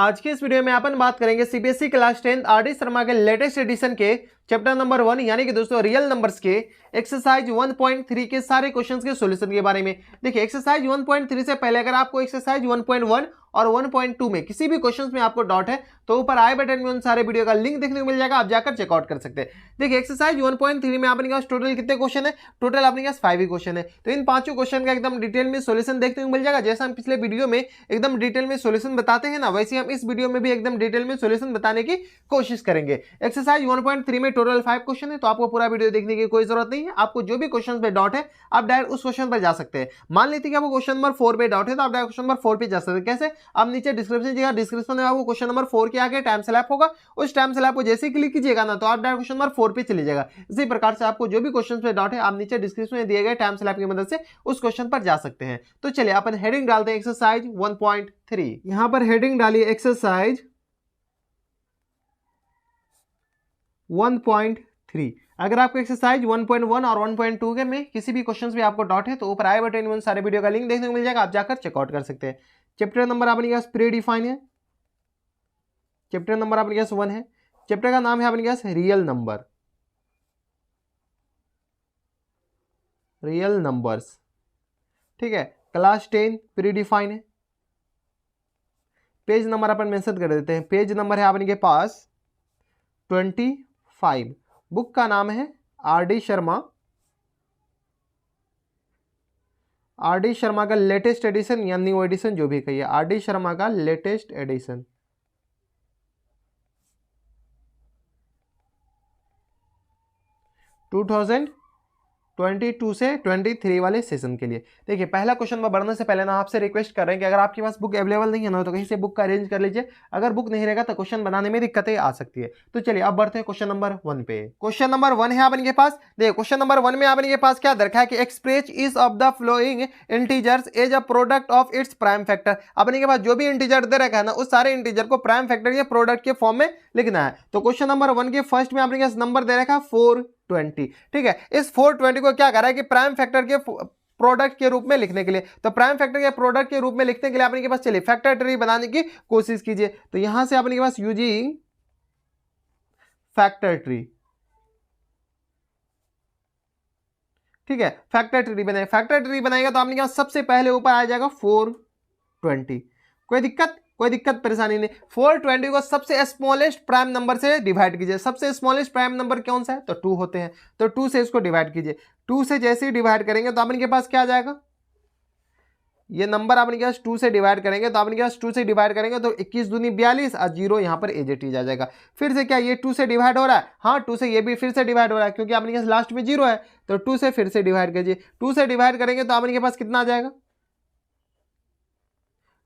आज के इस वीडियो में अपन बात करेंगे सीबीएसई क्लास 10 आरडी शर्मा के लेटेस्ट एडिशन के चैप्टर नंबर 1 यानी कि दोस्तों रियल नंबर्स के एक्सरसाइज 1.3 के सारे क्वेश्चंस के सॉल्यूशन के बारे में। देखिए एक्सरसाइज 1.3 से पहले अगर आपको एक्सरसाइज 1.1 और 1.2 में किसी भी क्वेश्चंस में आपको डाउट है तो ऊपर आई बटन में उन सारे वीडियो का लिंक देखने को मिल जाएगा, आप जाकर चेकआउट कर सकते हैं। देखिए एक्सरसाइज 1.3 में अपने पास टोटल कितने क्वेश्चन है? टोटल अपने पास 5 ही क्वेश्चन है। तो इन पांचों क्वेश्चन का एकदम डिटेल में सॉल्यूशन देखने को मिल जाएगा। जैसा हम पिछले वीडियो में एकदम डिटेल में सॉल्यूशन बताते हैं ना, वैसे हम इस वीडियो में भी एकदम डिटेल में सॉल्यूशन बताने की कोशिश करेंगे। एक्सरसाइज 1.3 में टोटल 5 क्वेश्चन है, तो आपको पूरा वीडियो देखने की कोई जरूरत नहीं है। आपको जो भी क्वेश्चन पे डाउट है आप डायरेक्ट उस क्वेश्चन पर जा सकते हैं। मान लेते हैं कि आपको क्वेश्चन नंबर 4 पे डाउट है तो आप डायरेक्ट क्वेश्चन नंबर 4 पे जा सकते हैं। कैसे? आप नीचे डिस्क्रिप्शन में आपको क्वेश्चन नंबर 4 के आगे टाइम स्लैप होगा, उस टाइम स्लैप को जैसे ही क्लिक कीजिएगा ना तो आप डायरेक्ट क्वेश्चन नंबर 4 पे चले जाएगा। इसी प्रकार से आपको जो भी क्वेश्चन पे डाउट है आप नीचे डिस्क्रिप्शन में दिए गए टाइम स्लैप की मदद से उस क्वेश्चन पर जा सकते हैं। तो चलिए अपन हेडिंग डालते हैं एक्सरसाइज 1.3। यहां पर हेडिंग डालिए एक्सरसाइज 1.3। अगर आपको एक्सरसाइज 1.1 और 1.2 के में किसी भी क्वेश्चंस में आपको डाउट है तो ऊपर आई बटन में उन सारे वीडियो का लिंक देखने को मिल जाएगा, आप जाकर चेकआउट कर सकते हैं। चैप्टर नंबर अपने पास प्री डिफाइन है, चैप्टर नंबर अपने पास 1 है। चैप्टर का नाम है अपने पास रियल नंबर, रियल नंबर्स। ठीक है, क्लास 10 प्री डिफाइन है। पेज नंबर अपन मेंशन कर देते हैं, पेज नंबर है अपने के पास 25। बुक का नाम है आरडी शर्मा, आरडी शर्मा का लेटेस्ट एडिशन या न्यू एडिशन जो भी कहिए, आरडी शर्मा का लेटेस्ट एडिशन। टू 22 से 23 वाले सेशन के लिए। देखिए पहला क्वेश्चन में बढ़ने से पहले ना आपसे रिक्वेस्ट कर रहे हैं कि अगर आपके पास बुक अवेलेबल नहीं है ना तो कहीं से बुक का अरेंज कर लीजिए। अगर बुक नहीं रहेगा तो क्वेश्चन बनाने में दिक्कतें आ सकती है। तो चलिए अब बढ़ते हैं क्वेश्चन नंबर 1 पे। क्वेश्चन नंबर 1 है आपके पास। देखिए क्वेश्चन नंबर 1 में आपके पास क्या दरखा है कि express each of the following integers as a product of its prime factor. अपने के पास जो भी इंटीजर दे रखा है ना उस सारे इंटीजर को प्राइम फैक्टर के प्रोडक्ट के फॉर्म में लिखना है। तो क्वेश्चन नंबर 1 के फर्स्ट में आपके पास नंबर दे रखा है 420। ठीक है, इस 420 को क्या करा है कि प्राइम फैक्टर के प्रोडक्ट के रूप में लिखने के लिए, तो प्राइम फैक्टर के प्रोडक्ट के रूप में लिखने के लिए आपके पास चलिए फैक्टर ट्री बनाने की कोशिश कीजिए। तो यहां से आपके पास यूजिंग फैक्टर ट्री, ठीक है, फैक्टर ट्री बनाए। फैक्टर ट्री बनाएगा तो आपके पास सबसे पहले ऊपर आ जाएगा 420। कोई दिक्कत परेशानी नहीं। 420 को सबसे स्मॉलेस्ट प्राइम नंबर से डिवाइड कीजिए। सबसे स्मॉलेस्ट प्राइम नंबर कौन सा है? तो 2 होते हैं, तो 2 से इसको डिवाइड कीजिए। 2 से जैसे ही डिवाइड करेंगे तो आपके पास क्या आ जाएगा? ये नंबर आपके पास 2 से डिवाइड करेंगे तो आपके पास 2 से डिवाइड करेंगे तो 21 दूनी 42 और 0 यहाँ पर एजेटीज आ जाएगा। फिर से क्या ये 2 से डिवाइड हो रहा है? हाँ, 2 से ये भी फिर से डिवाइड हो रहा है क्योंकि आपके पास लास्ट में 0 है। तो 2 से फिर से डिवाइड कीजिए। 2 से डिवाइड करेंगे तो आपके पास कितना आ जाएगा?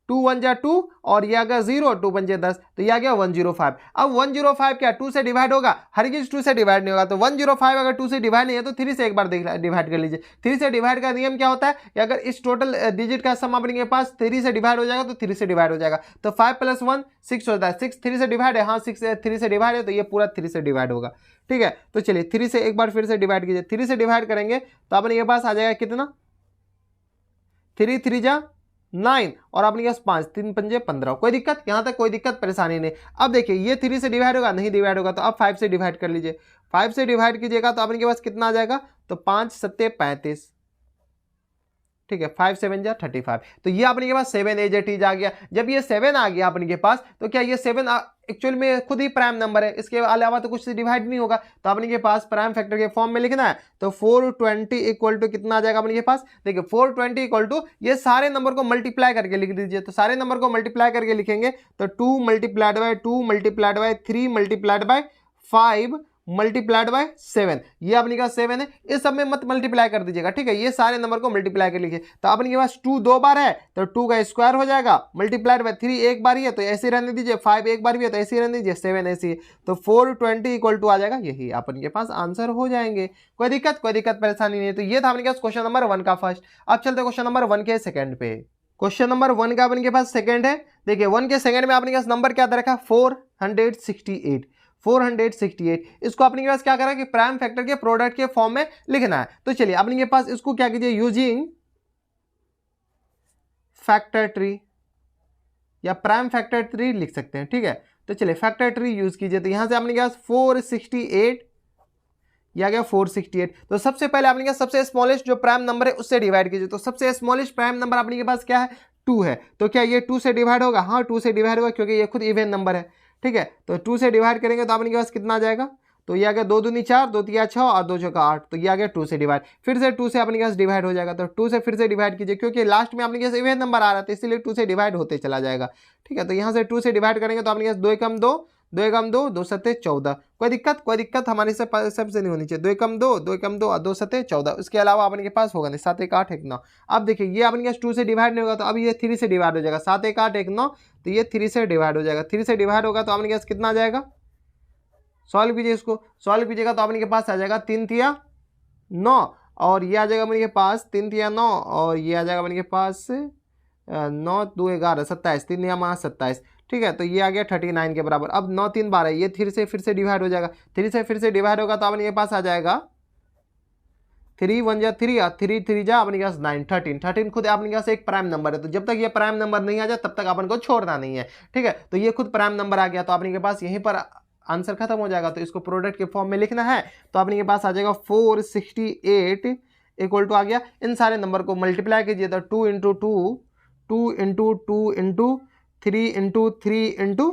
2 1 जा 2 और ये आ गया 0, 2 5 जा 10, तो ये आ गया 105। अब 105 क्या 2 से डिवाइड होगा? हर चीज 2 से डिवाइड नहीं होगा। तो 105 अगर 2 से डिवाइड नहीं है तो 3 से एक बार डिवाइड कर लीजिए। 3 से डिवाइड का नियम क्या होता है कि अगर इस टोटल डिजिट का सम अपने पास 3 से डिवाइड हो जाएगा तो 3 से डिवाइड हो जाएगा। तो 5 + 1 6 होता है। 6 3 से डिवाइड है, हाँ 6 3 से डिवाइड है तो ये पूरा 3 से डिवाइड होगा। ठीक है, तो चलिए 3 से एक बार फिर से डिवाइड कीजिए। 3 से डिवाइड करेंगे तो अपने पास आ जाएगा कितना? 3 3 जा 9 और आपके पास 5 3 5 15। कोई दिक्कत? यहां तक कोई दिक्कत परेशानी नहीं। अब देखिए ये 3 से डिवाइड होगा? नहीं डिवाइड होगा। तो अब 5 से डिवाइड कर लीजिए। 5 से डिवाइड कीजिएगा तो आपके पास कितना आ जाएगा? तो 5 7 35। ठीक है, 5 7 जा 35। तो ये आपके पास 7 एजेटीज आ गया। जब ये 7 आ गया आपके पास तो क्या ये 7 एक्चुअल में खुद ही प्राइम नंबर है, इसके अलावा तो कुछ से डिवाइड नहीं होगा। तो आपके पास प्राइम फैक्टर के फॉर्म में लिखना है। तो 420 इक्वल टू कितना आ जाएगा अपने पास? देखिए 420 इक्वल टू ये सारे नंबर को मल्टीप्लाई करके लिख दीजिए। तो सारे नंबर को मल्टीप्लाई करके लिखेंगे तो 2 multiplied by 2 multiplied by 3 multiplied by 5 multiplied by 7। ये अपने पास 7 है, इस सब में मत मल्टीप्लाई कर दीजिएगा। ठीक है, ये सारे नंबर को मल्टीप्लाई कर लिखिए। तो अपने पास 2 2 बार है तो 2 का स्क्वायर हो जाएगा, मल्टीप्लाइड बाय 3 एक बार ही है तो ऐसे रहने दीजिए, 5 एक बार भी है तो ऐसे रहने दीजिए, 7 ऐसे ही। तो 420 इक्वल टू आ जाएगा, यही अपने पास आंसर हो जाएंगे। कोई दिक्कत परेशानी नहीं है। तो ये था अपने पास क्वेश्चन नंबर 1 का फर्स्ट। अब चलते क्वेश्चन नंबर 1 के सेकंड पे। क्वेश्चन नंबर 1 का अपने पास सेकंड है। देखिए 1 के सेकंड में अपने पास नंबर क्या दे रखा? 468। 468 इसको अपने पास क्या करा कि प्राइम फैक्टर के प्रोडक्ट के फॉर्म में लिखना है। तो चलिए अपने पास इसको क्या कीजिए? यूजिंग फैक्टर ट्री या प्राइम फैक्टर ट्री लिख सकते हैं, ठीक है। तो चलिए फैक्टर ट्री यूज कीजिए। तो यहाँ से आपने क्या 468 या गया 468। तो सबसे पहले आपने क्या सबसे स्मॉलेस्ट जो प्राइम नंबर है उससे डिवाइड कीजिए। तो सबसे स्मॉलेस्ट प्राइम नंबर आपने के पास क्या है 2 है। तो क्या ये 2 से डिवाइड होगा? हाँ 2 से डिवाइड होगा क्योंकि ये खुद इवन नंबर है, ठीक है। तो 2 से डिवाइड करेंगे तो आपने के पास कितना आ जाएगा? तो ये आ गया 2 दूनी 4, 2 तिया 6 और 2 चौका 8। तो ये आ गया 2 से डिवाइड। फिर से 2 से अपने पास डिवाइड हो जाएगा। तो 2 से फिर से डिवाइड कीजिए क्योंकि लास्ट में अपने पास इवन नंबर आ रहा था इसलिए 2 से डिवाइड होते चला जाएगा, ठीक है। तो यहाँ से 2 से डिवाइड करेंगे तो अपने पास 2 एकम 2, 2 एकम 2, 2 सत्ते 14। कोई दिक्कत हमारे सबसे नहीं होनी चाहिए। 2 एकम 2, 2 एकम 2 और 2 सत्ते 14। उसके अलावा अपने के पास होगा नहीं। 7 1 8 1 9। अब देखिए ये अपने पास 2 से डिवाइड नहीं होगा तो अब ये 3 से डिवाइड हो जाएगा। 7 1 8 1 9। तो ये 3 से डिवाइड हो जाएगा। 3 से डिवाइड होगा तो अपने पास कितना आ जाएगा? सॉल्व कीजिए, इसको सॉल्व कीजिएगा तो अपने के पास आ जाएगा 3 तिया 9 और ये आ जाएगा अपने के पास 3 तिया 9 और ये आ जाएगा अपने के पास 9 2 11 27, 3 या 27, ठीक है। तो ये आ गया 39 के बराबर। अब 9 3 12 ये 3 से फिर से डिवाइड हो जाएगा। 3 से फिर से डिवाइड होगा तो अपने के पास आ जाएगा 3 1 जा 3 और 3 3 जा अपने के पास 9 13 खुद अपने के पास एक प्राइम नंबर है। तो जब तक ये प्राइम नंबर नहीं आ जाए तब तक अपन को छोड़ना नहीं है, ठीक है। तो ये खुद प्राइम नंबर आ गया तो अपने के पास यहीं पर आंसर खत्म हो जाएगा। तो इसको प्रोडक्ट के फॉर्म में लिखना है तो अपने के पास आ जाएगा 468 इक्वल टू आ गया। इन सारे नंबर को मल्टीप्लाई कीजिए तो 2 into 2, 2 into 2 into 3 into 3 into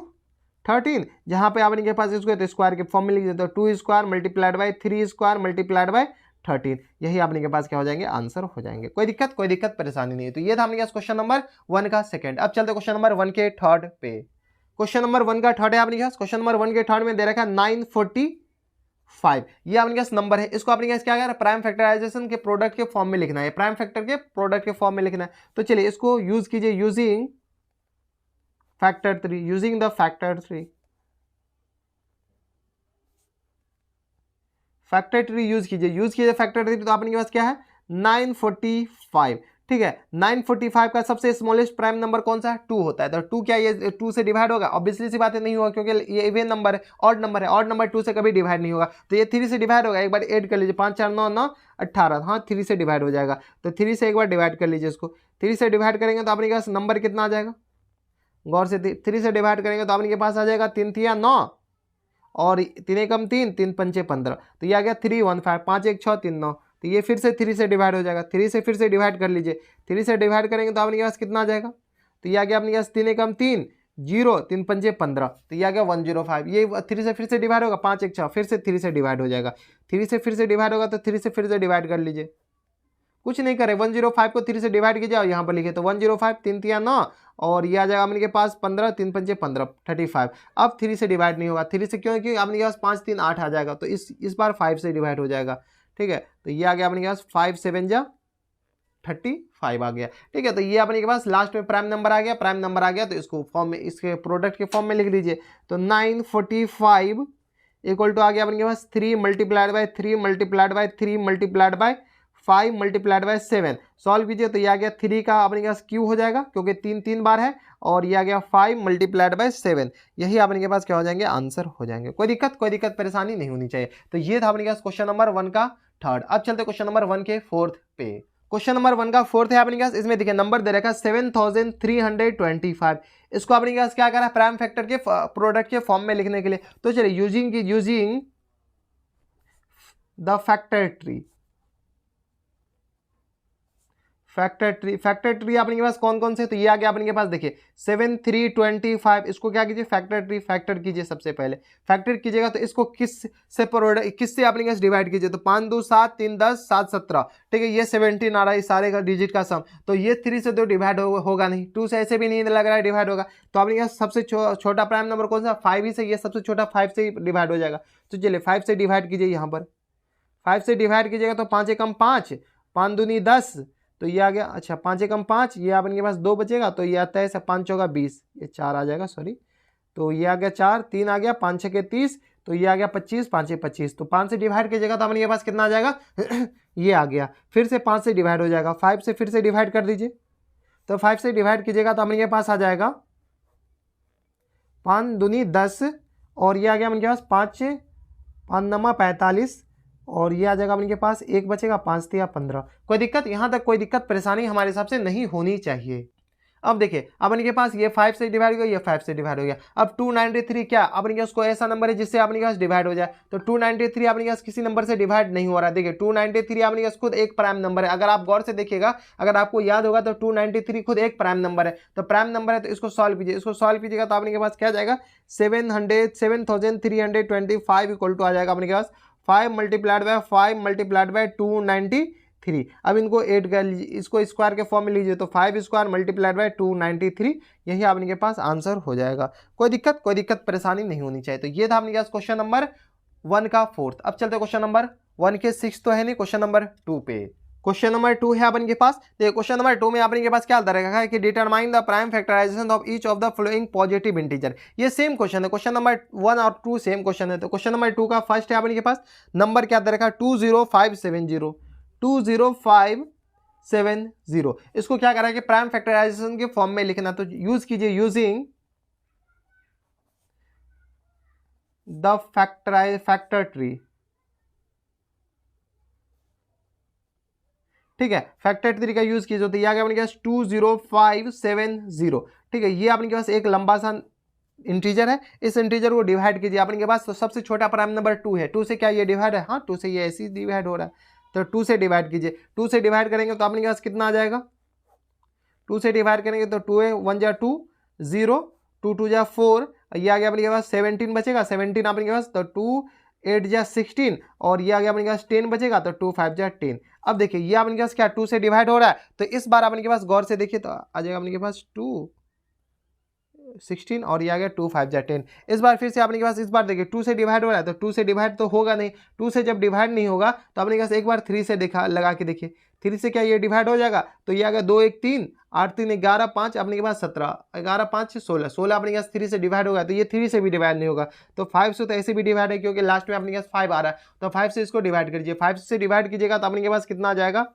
13। जहाँ पे आपने के पास इसको तो स्क्वायर के फॉर्म में लिख देते हो 2 square multiplied by 3 square multiplied by 13। यही आपने के पास क्या हो जाएंगे? आंसर हो जाएंगे। कोई दिक्कत परेशानी नहीं है। तो ये था आपने के पास क्वेश्चन नंबर 1 का सेकंड। अब चलते क्वेश्चन नंबर 1 के थर्ड पे। क्वेश्चन नंबर 1 का थर्ड है आपने के पास। क्वेश्चन नंबर 1 के थर्ड में दे रखा है 945। ये आपने के पास नंबर है। इसको आपने क्या क्या प्राइम फैक्टराइजेशन के प्रोडक्ट के फॉर्म में लिखना है। प्राइम फैक्टर के प्रोडक्ट के फॉर्म में लिखना है। तो चलिए इसको यूज कीजिए using factor 3, using the factor 3। Factor 3 use कीजिए फैक्टर 3। तो आपने के पास क्या है 945, ठीक है। 945 का सबसे स्मॉलेस्ट प्राइम नंबर कौन सा है? 2 होता है। तो 2 क्या ये 2 से डिवाइड होगा? ऑब्वियसली सी बात है नहीं होगा क्योंकि ये इवन नंबर है, ऑड नंबर है। ऑड नंबर 2 से कभी डिवाइड नहीं होगा। तो ये 3 से डिवाइड होगा। एक बार ऐड कर लीजिए 5 4 9 9 18। हाँ 3 से डिवाइड हो जाएगा। तो 3 से एक बार डिवाइड कर लीजिए इसको। 3 से डिवाइड करेंगे तो आपने के पास नंबर कितना आ जाएगा? गौर से 3 से डिवाइड करेंगे तो आपने के पास आ जाएगा 3 तिया 9 और 3 एकम 3, 3 पंचे 15। तो ये आ गया 315, 5 1 6 3 9। तो ये फिर से 3 से डिवाइड हो जाएगा। 3 से फिर से डिवाइड कर लीजिए। 3 से डिवाइड करेंगे तो आपने के पास कितना आ जाएगा? तो ये आ गया अपने पास 3 एकम 3 0, 3 पंचे 15। तो ये आ गया 105। ये 3 से फिर से डिवाइड होगा 5 1 6, फिर से 3 से डिवाइड हो जाएगा। 3 से फिर से डिवाइड होगा तो 3 से फिर से डिवाइड कर लीजिए। कुछ नहीं करे 105 को 3 से डिवाइड कीजिए और यहाँ पर लिखे तो 105 3 तिया 9 और ये आ जाएगा अपने के पास 15, 3 पंचे 15 35। अब 3 से डिवाइड नहीं होगा। 3 से क्योंकि अपने के पास 5 3 8 आ जाएगा। तो इस बार 5 से डिवाइड हो जाएगा, ठीक है। तो ये आ गया अपने के पास 5 7 जा 35 आ गया, ठीक है। तो ये अपने के पास लास्ट में प्राइम नंबर आ गया। प्राइम नंबर आ गया तो इसको फॉर्म में इसके प्रोडक्ट के फॉर्म में लिख लीजिए। तो 945 इक्वल टू आ गया अपने के पास 3 multiplied by 3 multiplied by 3 multiplied by 5 multiplied by 7। Solve कीजिए तो ये आ गया 3 का अपने के पास क्यू हो जाएगा क्योंकि 3 3 बार है और ये आ गया 5 मल्टीप्लाइड बाई 7। यही अपने के पास क्या हो जाएंगे? आंसर हो जाएंगे। कोई दिक्कत परेशानी नहीं होनी चाहिए। तो ये था अपने के पास क्वेश्चन नंबर 1 का थर्ड। अब चलते क्वेश्चन नंबर 1 के फोर्थ पे। क्वेश्चन नंबर 1 का फोर्थ है अपने के पास। इसमें देखिए नंबर दे रखा है 7325। इसको अपने के पास क्या करा है? प्राइम फैक्टर के प्रोडक्ट के फॉर्म में लिखने के लिए। तो चलिए using the factor tree. Factor tree अपने के पास कौन कौन से? तो ये आ गया अपने के पास देखिए 7325। इसको क्या कीजिए? फैक्टर ट्री फैक्टर कीजिए। सबसे पहले फैक्टर कीजिएगा तो इसको किससे अपने के पास डिवाइड कीजिए। तो 5 2 7 3 10 7 17, ठीक है। ये 17 आ रहा है सारे का डिजिट का सम। तो ये 3 से तो डिवाइड होगा नहीं। 2 से ऐसे भी नहीं लग रहा है डिवाइड होगा। तो अपने के पास सबसे छोटा प्राइम नंबर कौन सा? 5 ही से। ये सबसे छोटा 5 से ही डिवाइड हो जाएगा। तो चलिए 5 से डिवाइड कीजिए। यहाँ पर 5 से डिवाइड कीजिएगा तो 5 एकम 5, 5 दूनी 10। तो ये आ गया, अच्छा 5 एकम 5, ये अपने के पास 2 बचेगा। तो ये आता है 5 चौका 20, ये 4 आ जाएगा, सॉरी। तो ये आ गया 4, 3 आ गया, 5 6 30। तो ये आ गया 25, 5 6 25। तो 5 से डिवाइड कीजिएगा तो अपने के पास कितना आ जाएगा? ये आ गया। फिर से 5 से डिवाइड हो जाएगा। 5 से फिर से डिवाइड कर दीजिए। तो 5 से डिवाइड कीजिएगा तो अपने के पास आ जाएगा 5 दूनी 10 और ये आ गया अपने के पास 5 नमा 45 और ये आ जाएगा अपने के पास 1 बचेगा 5 3 15। कोई दिक्कत? यहाँ तक कोई दिक्कत परेशानी हमारे हिसाब से नहीं होनी चाहिए। अब देखिए अपने के पास ये 5 से डिवाइड हो गया, ये 5 से डिवाइड हो गया। अब 293 क्या अपने के पास कोई ऐसा नंबर है जिससे अपने के पास डिवाइड हो जाए, तो 293 अपने के पास किसी नंबर से डिवाइड नहीं हो रहा है। देखिए 293 अपने के पास खुद एक प्राइम नंबर है, अगर आप गौर से देखिएगा, अगर आपको याद होगा तो 293 खुद एक प्राइम नंबर है, तो प्राइम नंबर है तो इसको सॉल्व कीजिए, इसको सॉल्व कीजिएगा तो अपने के पास क्या जाएगा 7325 इक्वल टू आ जाएगा अपने के पास 5 मल्टीप्लाइड बाय 5 मल्टीप्लाइड बाय 293। अब इनको ऐड कर लीजिए, इसको स्क्वायर के फॉर्म में लीजिए तो 5 स्क्वायर मल्टीप्लाइड बाय 293, यही आपने के पास आंसर हो जाएगा। कोई दिक्कत परेशानी नहीं होनी चाहिए। तो ये था आपने के पास क्वेश्चन नंबर 1 का 4th। अब चलते क्वेश्चन नंबर 1 के 6 तो है नहीं, क्वेश्चन नंबर 2 पे। क्वेश्चन नंबर 2 है अपन के पास। तो क्वेश्चन नंबर 2 में अपन के पास क्या दे रखा है कि determine the prime factorization of each of the following positive integer. ये सेम क्वेश्चन है, क्वेश्चन नंबर 1 और 2 सेम क्वेश्चन है। तो क्वेश्चन नंबर 2 का फर्स्ट है अपन के पास, नंबर क्या दे रखा है 20570। इसको क्या करा है कि प्राइम फैक्टराइजेशन के फॉर्म में लिखना, तो यूज कीजिए यूजिंग द फैक्टर ट्री। ठीक है, फैक्टर ट्री का यूज कीजिए। तो ये आ गया अपने पास 20570। ठीक है, ये अपने के पास एक लंबा सा इंटीजर है, इस इंटीजर को डिवाइड कीजिए। अपने के पास तो सबसे छोटा प्राइम नंबर 2 है, 2 से क्या ये डिवाइड है, हाँ 2 से ये ऐसे ही डिवाइड हो रहा है, तो 2 से डिवाइड कीजिए। 2 से डिवाइड करेंगे तो अपने के पास कितना आ जाएगा, 2 से डिवाइड करेंगे तो 2 है 1 जा 2 0, 2 2 जा 4, ये आ गया अपने के पास 17 बचेगा, 17 अपने के पास, तो 2 8 जा 16 और ये आ गया अपने के पास 10 बचेगा, तो 2 5 जा 10। अब देखिए ये अपने के पास क्या 2 से डिवाइड हो रहा है, तो इस बार अपने के पास गौर से देखिए तो आ जाएगा अपने के पास 2 16 और ये आ गया 2 5 जा 10। इस बार फिर से अपने के पास इस बार देखिए 2 से डिवाइड हो रहा है, तो 2 से डिवाइड तो होगा नहीं, 2 से जब डिवाइड नहीं होगा तो अपने के पास एक बार 3 से लगा के देखिए, 3 से क्या ये डिवाइड हो जाएगा, तो ये आ गया 2 1 3 8 3 11 5 अपने के पास 17, 11 5 16 16 अपने के पास 3 से डिवाइड होगा, तो ये 3 से भी डिवाइड नहीं होगा, तो 5 से तो ऐसे भी डिवाइड है क्योंकि लास्ट में अपने के पास 5 आ रहा है, तो 5 से इसको डिवाइड कीजिए। 5 से डिवाइड कीजिएगा तो अपने के पास कितना आ जाएगा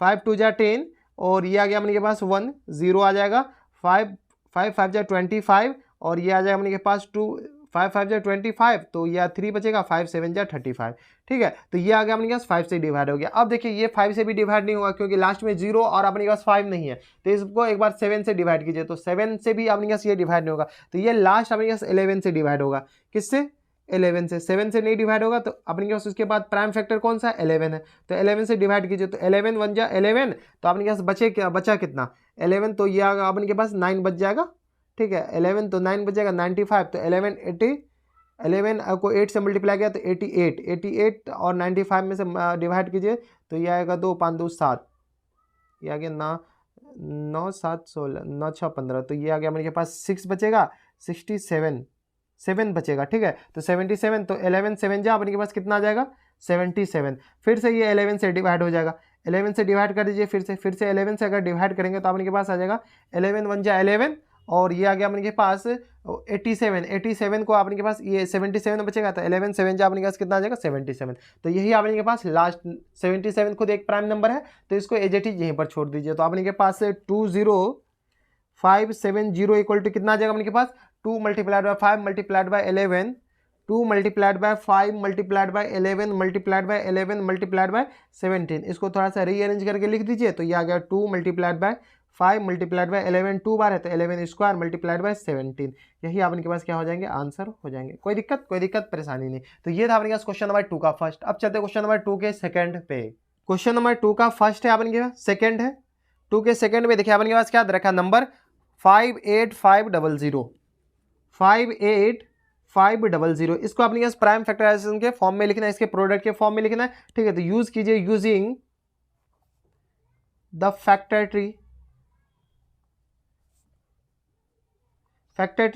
5 2 जा 10 और ये आ गया अपने के पास 1 0 आ जाएगा, 5 5 5 जा 25 और ये आ जाएगा अपने के पास 2 5 5 जा 25, तो यह 3 बचेगा, 5 7 जा 35। ठीक है, तो ये आ गया अपने के पास 5 से डिवाइड हो गया। अब देखिए ये 5 से भी डिवाइड नहीं होगा क्योंकि लास्ट में 0 और अपने के पास 5 नहीं है, तो इसको एक बार 7 से डिवाइड कीजिए, तो 7 से भी अपने के पास ये डिवाइड नहीं होगा, तो ये लास्ट अपने के पास 11 से डिवाइड होगा। किससे 11 से, 7 से नहीं डिवाइड होगा, तो अपने के पास उसके बाद प्राइम फैक्टर कौन सा 11 है, तो 11 से डिवाइड कीजिए, तो 11 1 जा 11, तो अपने के पास बचा कितना 11, तो ये आगा अपने के पास 9 बच जाएगा। ठीक है, 11 तो 9 बचेगा 95, तो 11 को 8 से मल्टीप्लाई किया तो 88 और 95 में से डिवाइड कीजिए, तो ये आएगा 2 5 2 7, ये आ गया 9 7 16 9 6 15, तो ये आ गया मेरे पास 6 बचेगा 7 बचेगा। ठीक है, तो 77, तो 11 7 जा अपने के पास कितना आ जाएगा 77। फिर से ये 11 से डिवाइड हो जाएगा, 11 से डिवाइड कर दीजिए, फिर से 11 से अगर डिवाइड करेंगे तो अपने के पास आ जाएगा 11 1 जा 11 और ये आ गया अपने के पास 87 को अपने के पास ये 77 बचेगा, तो 11 7 जा अपने के पास कितना आ जाएगा 77। तो यही अपने के पास लास्ट 77 खुद एक प्राइम नंबर है, तो इसको एज इट इज यहीं पर छोड़ दीजिए, तो अपने के पास 20570 इक्वल टू कितना आ जाएगा अपने के पास 2 multiplied by 5 multiplied by 11, 2 multiplied by 5 multiplied by 11 multiplied by 11 multiplied by 17। इसको थोड़ा सा रीअरेंज करके लिख दीजिए, तो ये आ गया 2 मल्टीप्लाइड बाय 5 मल्टीप्लाइड बाय 11 2 बार है, तो 11 स्क्वायर मल्टीप्लाइड बाय 17, यही आपने के पास क्या हो जाएंगे आंसर हो जाएंगे। कोई दिक्कत परेशानी नहीं। तो ये था अपने पास क्वेश्चन नंबर 2 का फर्स्ट। अब चलते क्वेश्चन नंबर 2 के सेकंड पे। क्वेश्चन नंबर 2 का फर्स्ट है अपने के पास, सेकंड है 2 के सेकंड में देखिए अपने के पास क्या रखा नंबर 58500। इसको अपने पास प्राइम फैक्टराइजेशन के फॉर्म में लिखना है, इसके प्रोडक्ट के फॉर्म में लिखना है। ठीक है, तो यूज कीजिए using the factor tree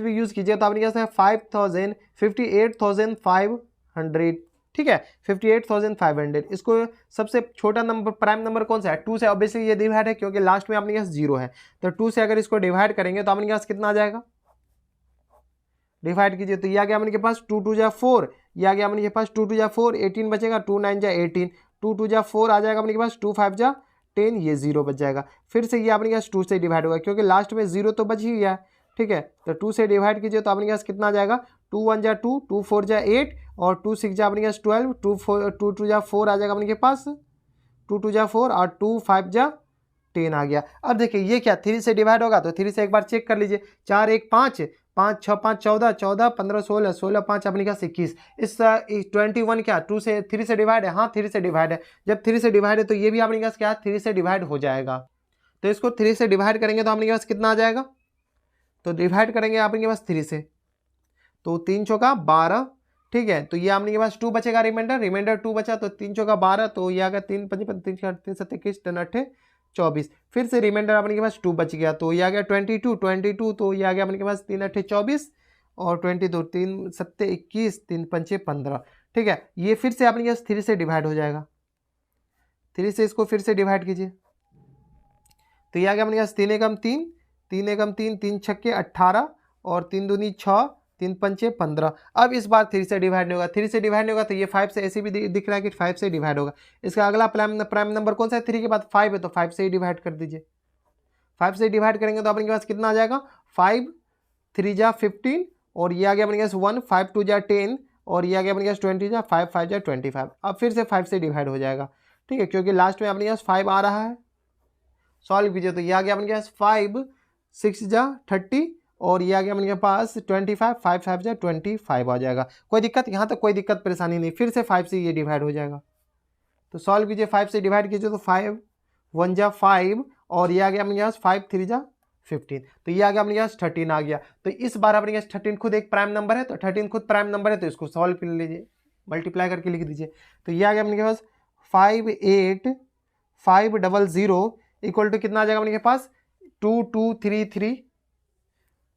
use कीजिए, तो आपने क्या 58,500। ठीक है, 58,500। इसको सबसे छोटा नंबर प्राइम नंबर कौन सा है 2 से, ऑब्वियसली ये डिवाइड है क्योंकि लास्ट में आपने पास 0 है, तो 2 से अगर इसको डिवाइड करेंगे तो आपने पास कितना आ जाएगा, डिवाइड कीजिए, तो ये आ गया अपने के पास 2 2 जा 4, ये आ गया अपने के पास 2 2 जा 4 18 बचेगा, 2 9 जा 18, 2 2 जा 4 आ जाएगा अपने के पास, 2 5 जा 10, ये 0 बच जाएगा। फिर से ये अपने के पास 2 से डिवाइड होगा क्योंकि लास्ट में 0 तो बच ही गया। ठीक है, तो 2 से डिवाइड कीजिए तो अपने के पास कितना आ जाएगा 2 1 जा 2, 2 4 जा 8 और 2 6 जा अपने के पास 12, 2 2 जा 4 आ जाएगा अपने के पास, 2 2 जा 4 और 2 5 जा 10 आ गया। अब देखिए ये क्या 3 से डिवाइड होगा, तो 3 से एक बार चेक कर लीजिए। 4 1 5, 5 6 5 14, 14 15 16, 16 5 अपने पास 21। इस 21 क्या 2 से 3 से डिवाइड है? हाँ 3 से डिवाइड है। जब 3 से डिवाइड है तो ये भी अपने पास क्या 3 से डिवाइड हो जाएगा। तो इसको 3 से डिवाइड करेंगे तो अपने पास कितना आ जाएगा? तो डिवाइड करेंगे आपके पास 3 से, तो 3 चौका 12, ठीक है। तो ये आपके पास 2 बचेगा, रिमाइंडर 2 बचा, तो 3 चौका 12, तो ये आ गया 3 5 3 3 7 21 3 8 24। फिर से रिमाइंडर अपने पास 2 बच गया, तो ये आ गया 22, तो ये आ गया अपने पास 3 8 24 और 22, 3 7 21 3 5 15, ठीक है। ये फिर से अपने पास 3 से डिवाइड हो जाएगा। 3 से इसको फिर से डिवाइड कीजिए, तो ये आ गया अपने पास 3 एकम 3, 3 एकम 3, 3 छक्के 18 और 3 दूनी 6, 3 पंचे 15। अब इस बार 3 से डिवाइड नहीं होगा, 3 से डिवाइड नहीं होगा तो ये 5 से ऐसे भी दिख रहा है कि 5 से डिवाइड होगा। इसका अगला प्राइम नंबर कौन सा है? 3 के बाद 5 है, तो 5 से ही डिवाइड कर दीजिए। 5 से डिवाइड करेंगे तो अपने पास कितना आ जाएगा? 5 3 जा 15 और ये आ गया अपने पास 1, 5 2 जा 10 और ये आ गया अपने पास 20 जा 5 5 जा 25। अब फिर से 5 से डिवाइड हो जाएगा, ठीक है, क्योंकि लास्ट में अपने पास 5 आ रहा है। सॉल्व कीजिए, तो ये आ गया अपने पास 5 6 जा 30 और ये आ गया अपने पास 25, 5 5 जा 25 आ जाएगा। कोई दिक्कत? यहाँ तक कोई दिक्कत परेशानी नहीं। फिर से 5 से ये डिवाइड हो जाएगा, तो सॉल्व कीजिए। 5 से डिवाइड कीजिए तो 5 1 जा 5 और ये आ गया अपने पास 5 3 जा 15, तो ये आ गया अपने पास 13 आ गया। तो इस बार अपने पास 13 खुद एक प्राइम नंबर है, तो 13 खुद प्राइम नंबर है, तो इसको सॉल्व कर लीजिए, मल्टीप्लाई करके लिख दीजिए। तो ये आ गया अपने पास 5 8 5 0 इक्वल टू कितना आ जाएगा अपने पास? 2 2 3 3,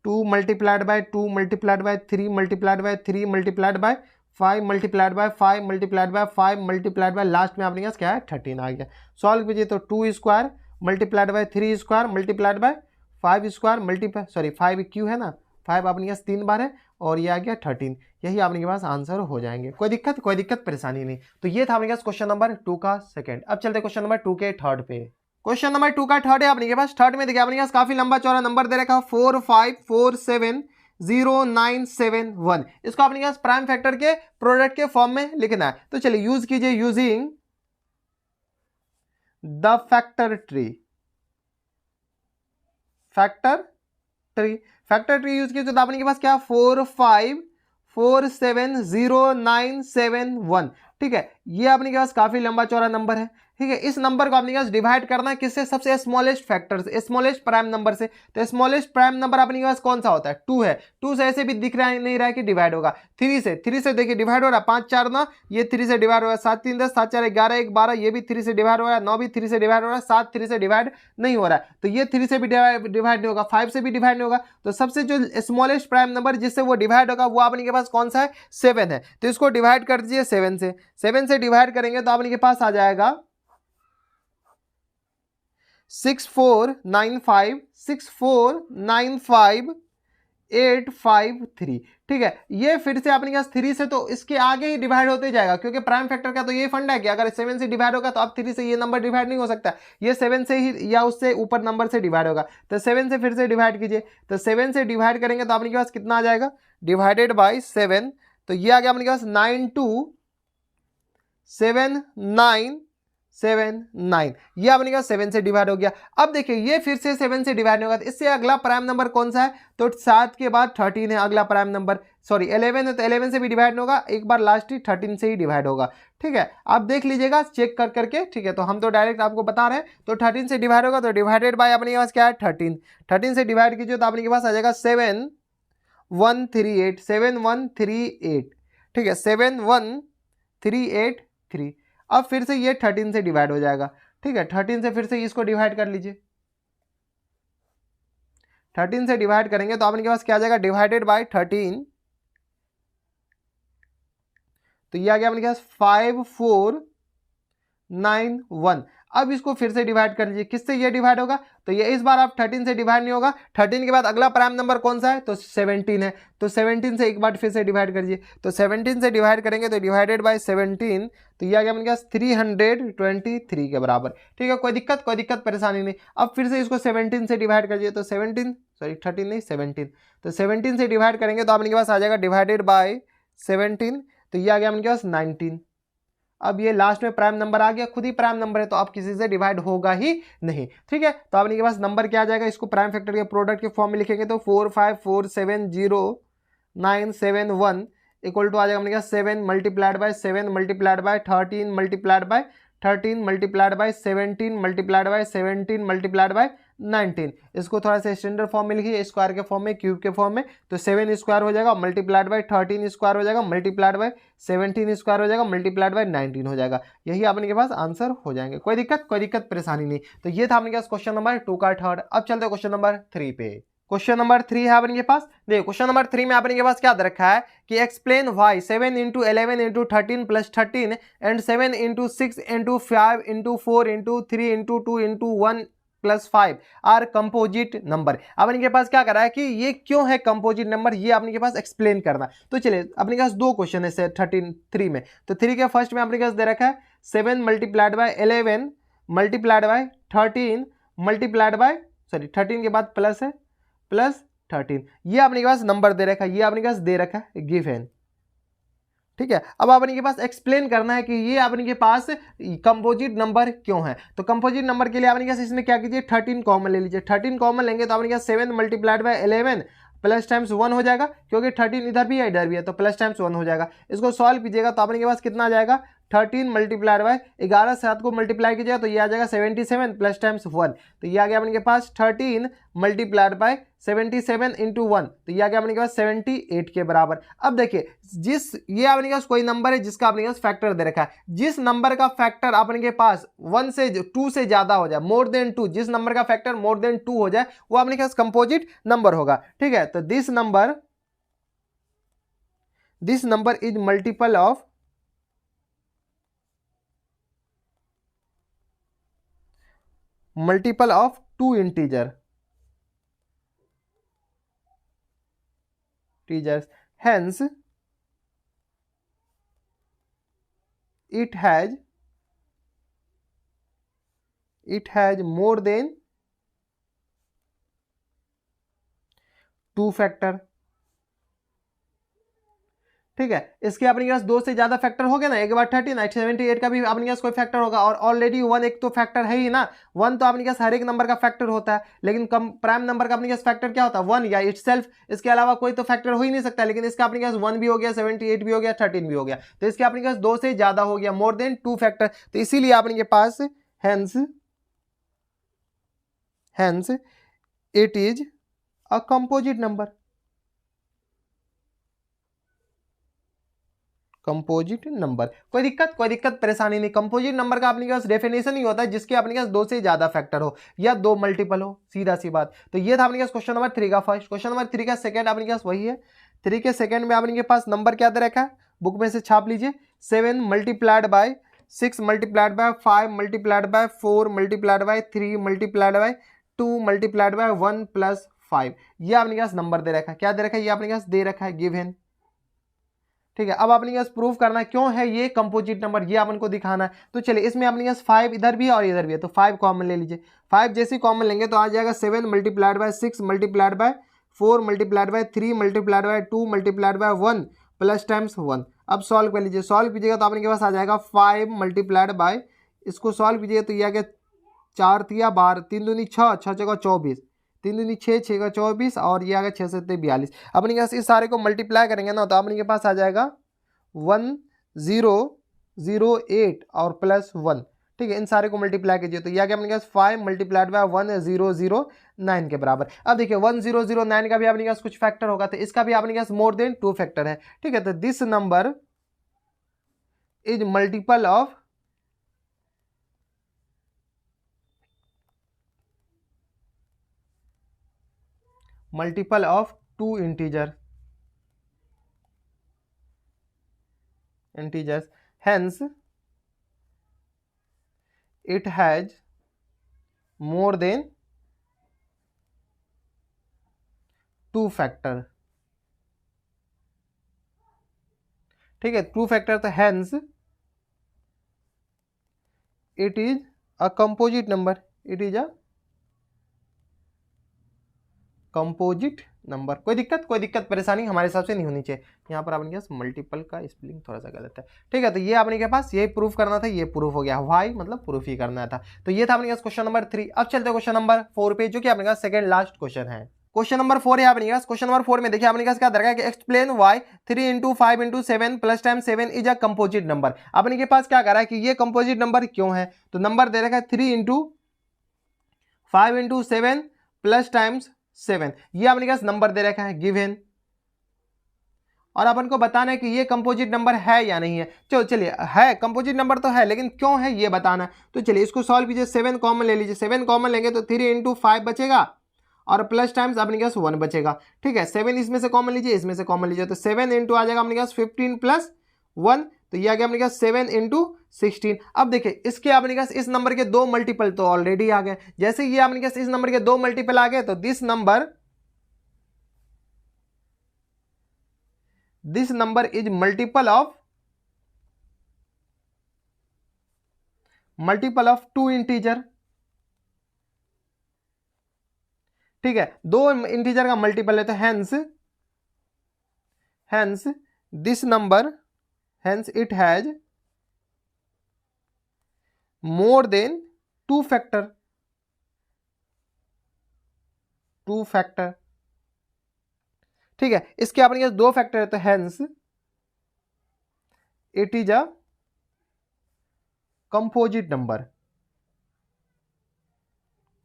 2 multiplied by 2 multiplied by 3 multiplied by 3 multiplied by 5 multiplied by 5 multiplied by 5 multiplied by last में अपने पास क्या है? 13 आ गया। सॉल्व कीजिए, तो 2 square multiplied by 3 square multiplied by 5 square multiply 5 Q है ना, 5 अपने पास 3 बार है और ये आ गया 13। यही आपके पास आंसर हो जाएंगे। कोई दिक्कत? कोई दिक्कत परेशानी नहीं। तो ये था अपने पास क्वेश्चन नंबर 2 का सेकंड। अब चलते क्वेश्चन नंबर 2 के थर्ड पे। क्वेश्चन नंबर 2 का थर्ड है अपने पास। थर्ड में देखिए अपने पास काफी लंबा चौड़ा नंबर दे रखा है 4 5 4 7 0 9 7 1। इसको अपने पास प्राइम फैक्टर के प्रोडक्ट के फॉर्म में लिखना है। तो चलिए यूज कीजिए, using the factor tree. Factor tree use कीजिए तो अपने के पास क्या 4 5 4 7 0 9 7 1, ठीक है। ये अपने के पास काफी लंबा चौड़ा नंबर है, ठीक है। इस नंबर को अपने पास डिवाइड करना है किससे? सबसे स्मॉलेस्ट फैक्टर से, स्मॉलेस्ट प्राइम नंबर से। तो स्मॉलेस्ट प्राइम नंबर अपने पास कौन सा होता है? 2 है। 2 से ऐसे भी दिख रहा है नहीं रहा है कि डिवाइड होगा। 3 से देखिए डिवाइड हो रहा है, 5 4 9, ये 3 से डिवाइड हो रहा है, 7 3 10, 7 4 11 1 12, ये भी 3 से डिवाइड हो रहा है, 9 भी 3 से डिवाइड हो रहा है, 7 3 से डिवाइड नहीं हो रहा है, तो ये 3 से भी डिवाइड नहीं होगा, 5 से भी डिवाइड नहीं होगा। तो सबसे जो स्मॉलेस्ट प्राइम नंबर जिससे वो डिवाइड होगा वो अपने के पास कौन सा है? 7 है। तो इसको डिवाइड कर दीजिए 7 से। 7 से डिवाइड करेंगे तो अपने के पास आ जाएगा 6495 6495 853, ठीक है। ये फिर से अपने पास 3 से, तो इसके आगे ही डिवाइड होते जाएगा, क्योंकि प्राइम फैक्टर का तो ये फंडा है कि अगर 7 से डिवाइड होगा तो अब 3 से ये नंबर डिवाइड नहीं हो सकता, ये 7 से ही या उससे ऊपर नंबर से डिवाइड होगा। तो 7 से फिर से डिवाइड कीजिए, तो 7 से डिवाइड करेंगे तो अपने पास कितना आ जाएगा? डिवाइडेड बाई 7, तो ये आ गया अपने पास 927979, ये अपने पास 7 से डिवाइड हो गया। अब देखिए ये फिर से 7 से डिवाइड नहीं होगा, तो इससे अगला प्राइम नंबर कौन सा है? तो 7 के बाद 13 है अगला प्राइम नंबर, सॉरी 11 है, तो 11 से भी डिवाइड नहीं होगा, एक बार लास्ट ही 13 से ही डिवाइड होगा, ठीक है। आप देख लीजिएगा चेक कर करके, ठीक है। तो हम तो डायरेक्ट आपको बता रहे हैं, तो 13 से डिवाइड होगा, तो डिवाइडेड बाय अपने पास क्या है? 13। 13 से डिवाइड कीजिए तो अपने पास आ जाएगा 7138 7138, ठीक है, 71383। अब फिर से ये 13 से डिवाइड हो जाएगा, ठीक है। 13 से फिर से इसको डिवाइड कर लीजिए, 13 से डिवाइड करेंगे तो आपके पास क्या आ जाएगा? डिवाइडेड बाय 13, तो ये आ गया अपने पास 5491। अब इसको फिर से डिवाइड कर लीजिए, किससे ये डिवाइड होगा? तो ये इस बार आप 13 से डिवाइड नहीं होगा, 13 के बाद अगला प्राइम नंबर कौन सा है? तो 17 है, तो 17 से एक बार फिर से डिवाइड करिए, तो 17 से डिवाइड करेंगे तो डिवाइडेड बाय 17, तो ये आ गया अपने पास 323 के बराबर, ठीक है। कोई दिक्कत परेशानी नहीं। अब फिर से इसको 17 से डिवाइड करिए, तो 17 सॉरी 13 नहीं 17, तो 17 से डिवाइड करेंगे तो आपके पास आ जाएगा डिवाइडेड बाय 17, तो ये आ गया अपने पास 19। अब ये लास्ट में प्राइम नंबर आ गया, खुद ही प्राइम नंबर है तो अब किसी से डिवाइड होगा ही नहीं। ठीक है, तो आपके पास नंबर क्या आ जाएगा, इसको प्राइम फैक्टर के प्रोडक्ट के फॉर्म में लिखेंगे तो 45470,971 इक्वल टू आ जाएगा अपने पास 7 multiplied by 7 multiplied by 13 multiplied by 13 multiplied by 17 multiplied by 17 multiplied by 19। इसको थोड़ा सा स्टैंडर्ड फॉर्म में लिखिए, स्क्वायर के फॉर्म में, क्यूब के फॉर्म में, तो 7 स्क्वायर हो जाएगा मल्टीप्लाइड बाय 13 स्क्वायर हो जाएगा मल्टीप्लाइड बाय 17 स्क्वायर हो जाएगा मल्टीप्लाइड बाय 19 हो जाएगा। यही आपने के पास आंसर हो जाएंगे। कोई दिक्कत परेशानी नहीं। तो ये था आपने के पास क्वेश्चन नंबर 2 का थर्ड। अब चलते हैं क्वेश्चन नंबर 3 पे। क्वेश्चन नंबर 3 है आपने के पास, देखिए क्वेश्चन नंबर 3 में आपने के पास क्या दे रखा है कि explain why 7 into 11 into 13 plus 13 and 7 into 6 into 5 into 4 into 3 into 2 into 1 plus 5 are composite number. अब इनके पास क्या करा है कि ये क्यों है कंपोजिट नंबर, ये आपने के पास एक्सप्लेन करना। तो चलिए अपने पास दो क्वेश्चन है 3 में। तो 3 के फर्स्ट में आपने के पास दे रखा है 7 multiplied by 11 multiplied by 13 multiplied by 13 के बाद प्लस है प्लस 13, ये आपने के पास नंबर दे रखा है, ये आपने के पास दे रखा है गिवन। ठीक है, अब आपने के पास एक्सप्लेन करना है कि ये आपने के पास कंपोजिट नंबर क्यों है। तो कंपोजिट नंबर के लिए आपने के पास इसमें क्या कीजिए 13 कॉमन ले लीजिए। 13 कॉमन लेंगे तो आपने के पास 7 मल्टीप्लाइड बाय 11 प्लस टाइम्स 1 हो जाएगा, क्योंकि 13 इधर भी है इधर भी है तो प्लस टाइम्स 1 हो जाएगा। इसको सॉल्व कीजिएगा तो आपने के पास कितना आ जाएगा 13 मल्टीप्लाइड बाय 11 से 7 को मल्टीप्लाई कीजिएगा तो ये आ जाएगा 77 प्लस टाइम्स 1, तो ये आ गया अपने के पास 13 मल्टीप्लाइड बाय 77 इंटू 1, तो ये आ गया अपने के पास 78 के बराबर। अब देखिए ये अपने के पास कोई नंबर है जिसका अपने के पास फैक्टर दे रखा है, जिस नंबर का फैक्टर अपने के पास 2 से ज्यादा हो जाए, मोर देन 2, जिस नंबर का फैक्टर मोर देन 2 हो जाए वो अपने के पास कंपोजिट नंबर होगा। ठीक है, तो this number is multiple of 2 integers, hence it has more than 2 factor. ठीक है, इसके अपने पास 2 से ज्यादा फैक्टर हो गया ना, एक बार 13 78 का भी अपने पास कोई फैक्टर होगा, और ऑलरेडी 1 एक तो फैक्टर है ही ना, 1 तो अपने पास हर एक नंबर का फैक्टर होता है, लेकिन कम प्राइम नंबर का अपने पास फैक्टर क्या होता है 1 या इटसेल्फ, इसके अलावा कोई तो फैक्टर हो ही नहीं सकता। लेकिन इसका अपने पास 1 भी हो गया 78 भी हो गया 13 भी हो गया, तो इसके अपने पास 2 से ज्यादा हो गया, मोर देन 2 फैक्टर, तो इसीलिए अपने के पास hence it is a composite number। Composite number, कोई दिक्कत परेशानी नहीं। कंपोजिट नंबर का अपने पास डेफिनेशन ही होता है जिसके अपने पास 2 से ज्यादा फैक्टर हो या 2 मल्टीपल हो, सीधा सी बात। तो ये था अपने पास क्वेश्चन नंबर 3 का फर्स्ट। क्वेश्चन नंबर 3 का सेकंड अपने पास वही है। 3 के सेकंड में अपने पास नंबर क्या दे रखा है, बुक में से छाप लीजिए, 7 multiplied by 6 multiplied by 5 multiplied by 4 multiplied by 3 multiplied by 2 multiplied by 1 plus 5, ये अपने पास नंबर दे रखा है। क्या दे रखा है, ये अपने पास दे रखा है गिवन। ठीक है, अब अपने पास प्रूफ करना है क्यों है ये कंपोजिट नंबर, ये अपन को दिखाना है। तो चलिए इसमें अपने पास 5 इधर भी है और इधर भी है, तो 5 कॉमन ले लीजिए। 5 जैसे कॉमन लेंगे तो आ जाएगा 7 multiplied by 6 multiplied by 4 multiplied by 3 multiplied by 2 multiplied by 1 plus times 1। अब सॉल्व कर लीजिए, सॉल्व कीजिएगा तो अपने के पास आ जाएगा 5 मल्टीप्लाइड बाय, इसको सॉल्व कीजिएगा तो ये आ गया 4 तिया 12, 3 दूनी 6, 6 जगह 24, 3 दूनी 6, 6 का 24, और ये आ गया 6 से 42। अपने के पास इस सारे को मल्टीप्लाई करेंगे ना तो अपने के पास आ जाएगा 1008 और प्लस 1। ठीक है, इन सारे को मल्टीप्लाई कीजिए तो यह क्या अपने पास 5 मल्टीप्लाइड बाय 1009 के बराबर। अब देखिए 1009 का भी अपने पास कुछ फैक्टर होगा, तो इसका भी अपने पास मोर देन 2 फैक्टर है। ठीक है, तो this number is multiple of 2 integers, hence it has more than 2 factor. ठीक है, 2 फैक्टर, तो hence it is a composite number, it is a composite number. कोई दिक्कत परेशानी हमारे हिसाब से नहीं होनी चाहिए। यहाँ पर आपने क्या मल्टीपल का स्पेलिंग थोड़ा सा गलत है, ठीक है। तो ये आपने के पास ये प्रूफ करना था, ये प्रूफ हो गया, वाई मतलब प्रूफ ही करना था। तो ये था अपने पास क्वेश्चन नंबर 3। अब चलते हैं क्वेश्चन नंबर 4 पे, जो कि आपने पास सेकंड लास्ट क्वेश्चन है। क्वेश्चन नंबर 4 है आपने पास। क्वेश्चन नंबर 4 में देखिए आपने क्या दरकार कि explain Y 3 into 5 into 7 plus time 7 is a composite number. आपने के पास क्या करा है कि ये कंपोजिट नंबर क्यों है। तो नंबर दे रखा है 3 इंटू 5 इंटू 7 प्लस टाइम्स 7, ये आपने पास नंबर दे रखा है गिवन, और अपन को बताना है कि ये कंपोजिट नंबर है या नहीं है। चलिए है कंपोजिट नंबर तो है, लेकिन क्यों है ये बताना है। तो चलिए इसको सॉल्व कीजिए। 7 कॉमन ले लीजिए, 7 कॉमन लेंगे तो 3 इंटू 5 बचेगा और प्लस टाइम्स अपने पास 1 बचेगा, ठीक है। 7 इसमें से कॉमन लीजिए, इसमें से कॉमन लीजिए, तो 7 इंटू आ जाएगा अपने पास 15 प्लस 1, तो ये आ गया अपने पास 7 इंटू 16। अब देखिए इसके अपने पास इस नंबर के 2 मल्टीपल तो ऑलरेडी आ गए। जैसे ये अपने पास इस नंबर के 2 मल्टीपल आ गए तो this number is multiple of 2 integer, ठीक है। 2 इंटीजर का मल्टीपल है, तो hence this number, hence it has more than 2 factor, ठीक है। इसके अपने पास 2 फैक्टर है, तो hence it is a composite number.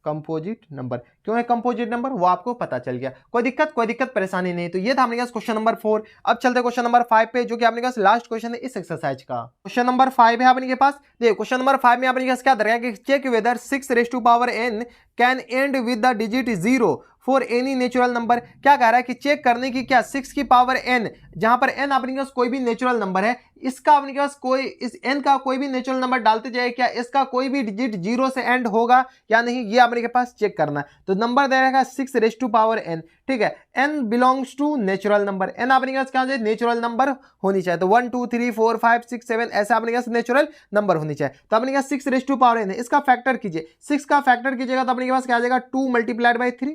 क्यों है कंपोजिट नंबर वो आपको पता चल गया। कोई दिक्कत परेशानी नहीं। तो ये था अपने पास क्वेश्चन नंबर 4। अब चलते क्वेश्चन नंबर 5 पे, जो कि अपने पास लास्ट क्वेश्चन है इस एक्सरसाइज का। क्वेश्चन नंबर 5 है अपने पास। देखिए क्वेश्चन नंबर 5 में अपने पास क्या दर्शाया कि check whether 6 raise to power n can end with the digit 0 for any natural number. क्या कह रहा है कि चेक करने की क्या 6 की पावर n, जहां पर n अपने पास कोई भी नेचुरल नंबर है, इसका अपने पास कोई इस n का कोई भी नेचुरल नंबर डालते जाए, क्या इसका कोई भी डिजिट 0 से एंड होगा या नहीं, ये अपने के पास चेक करना है। तो नंबर दे रखा है 6 रेज़ टू पावर n, ठीक है। n belongs to natural number, n अपने पास क्या चाहिए नेचुरल नंबर होनी चाहिए। तो 1 2 3 4 5 6 7 ऐसा अपने पास नेचुरल नंबर होनी चाहिए। तो अपने पास 6 रेज़ टू पावर n है, इसका फैक्टर कीजिए। 6 का फैक्टर कीजिएगा तो अपने पास क्या आ जाएगा 2 मल्टीप्लाइड बाई 3,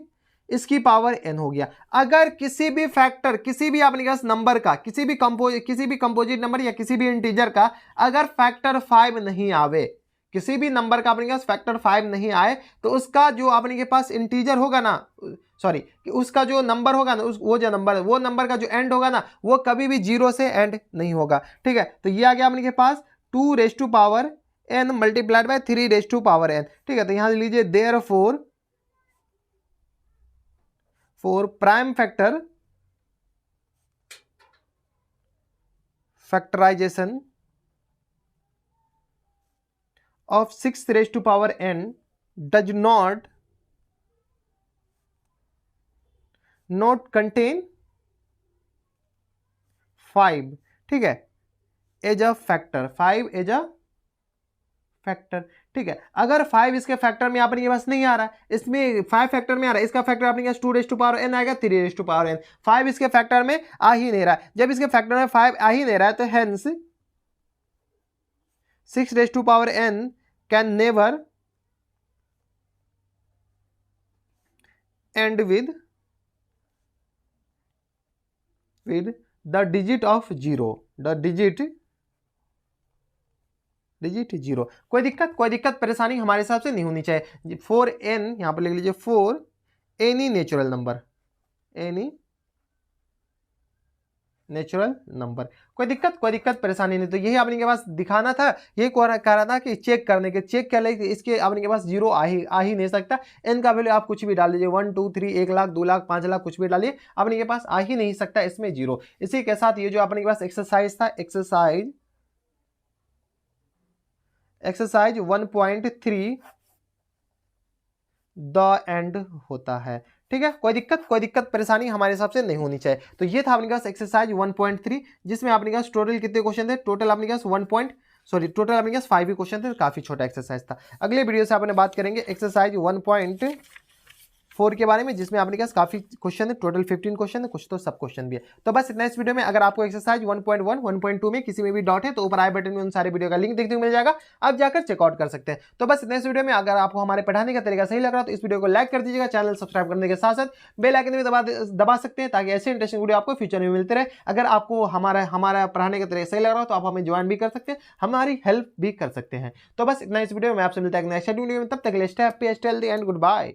इसकी पावर n हो गया। अगर किसी भी फैक्टर, किसी भी अपने पास नंबर का, किसी भी कंपोजिट नंबर या किसी भी इंटीजर का अगर फैक्टर 5 नहीं आवे, किसी भी नंबर का अपने पास फैक्टर 5 नहीं आए, तो उसका जो अपने के पास इंटीजर होगा ना, सॉरी उसका जो नंबर होगा ना, वो नंबर का जो एंड होगा ना, वो कभी भी 0 से एंड नहीं होगा, ठीक है। तो ये आ गया अपने के पास 2 raise to power n multiplied by 3 raise to power n, ठीक है। तो यहां लीजिए therefore for prime factorization of 6 raised to power n does not contain 5, ठीक है, as a factor, 5 as a factor, ठीक है। अगर 5 इसके फैक्टर में अपने पास नहीं आ रहा है, इसमें 5 फैक्टर में आ रहा है, इसका फैक्टर अपने पास 2 रेज़ टू पावर n आएगा, 3 रेज़ टू पावर n, 5 इसके फैक्टर में आ ही नहीं रहा है। जब इसके फैक्टर में 5 आ ही नहीं रहा है, तो hence 6 raise to power n can never end with the digit of 0, digit 0। कोई दिक्कत परेशानी हमारे हिसाब से नहीं होनी चाहिए। 4n यहां पर लिख लीजिए, 4 एनी नेचुरल नंबर, कोई दिक्कत परेशानी नहीं। तो यही अपने के पास दिखाना था, यही कह रहा था कि चेक करने के, चेक कर ले इसके अपने के पास 0 आ ही नहीं सकता। n का वैल्यू आप कुछ भी डाल लीजिए, 1 2 3 1 लाख 2 लाख 5 लाख कुछ भी डालिए, अपने के पास आ ही नहीं सकता इसमें 0। इसी के साथ ये जो अपने के पास एक्सरसाइज था, एक्सरसाइज 1.3 द एंड होता है, ठीक है। कोई दिक्कत परेशानी हमारे हिसाब से नहीं होनी चाहिए। तो ये था अपने पास एक्सरसाइज 1.3, जिसमें अपने पास टोटल कितने क्वेश्चन थे, टोटल अपने पास टोटल अपने पास 5 ही क्वेश्चन थे, काफी छोटा एक्सरसाइज था। अगले वीडियो से अपने बात करेंगे एक्सरसाइज 1.4 4 के बारे में, जिसमें आपने कहा काफी क्वेश्चन है, टोटल 15 क्वेश्चन है, कुछ तो सब क्वेश्चन भी है। तो बस इतना इस वीडियो में। अगर आपको एक्सरसाइज 1.1 1.2 में किसी में भी डाउट है तो ऊपर आई बटन में उन सारे वीडियो का लिंक देखने को मिल जाएगा, आप जाकर चेकआउट कर सकते हैं। तो बस इतना इस वीडियो में। अगर आपको हमारे पढ़ाने का तरीका सही लग रहा है तो इस वीडियो को लाइक कर दीजिएगा, चैनल सब्सक्राइब करने के साथ साथ बेल आइकन भी दबा सकते हैं, ताकि ऐसे इंटरेस्टिंग वीडियो आपको फ्यूचर में मिलते रहे। अगर आपको हमारा पढ़ाने का तरीका सही लग रहा हो तो आप हमें ज्वाइन भी कर सकते हैं, हमारी हेल्प भी कर सकते हैं। तो बस इतना इस वीडियो में। आपसे मिलता है नेक्स्ट वीडियो में, तब तक के लिए stay happy, stay healthy and good bye.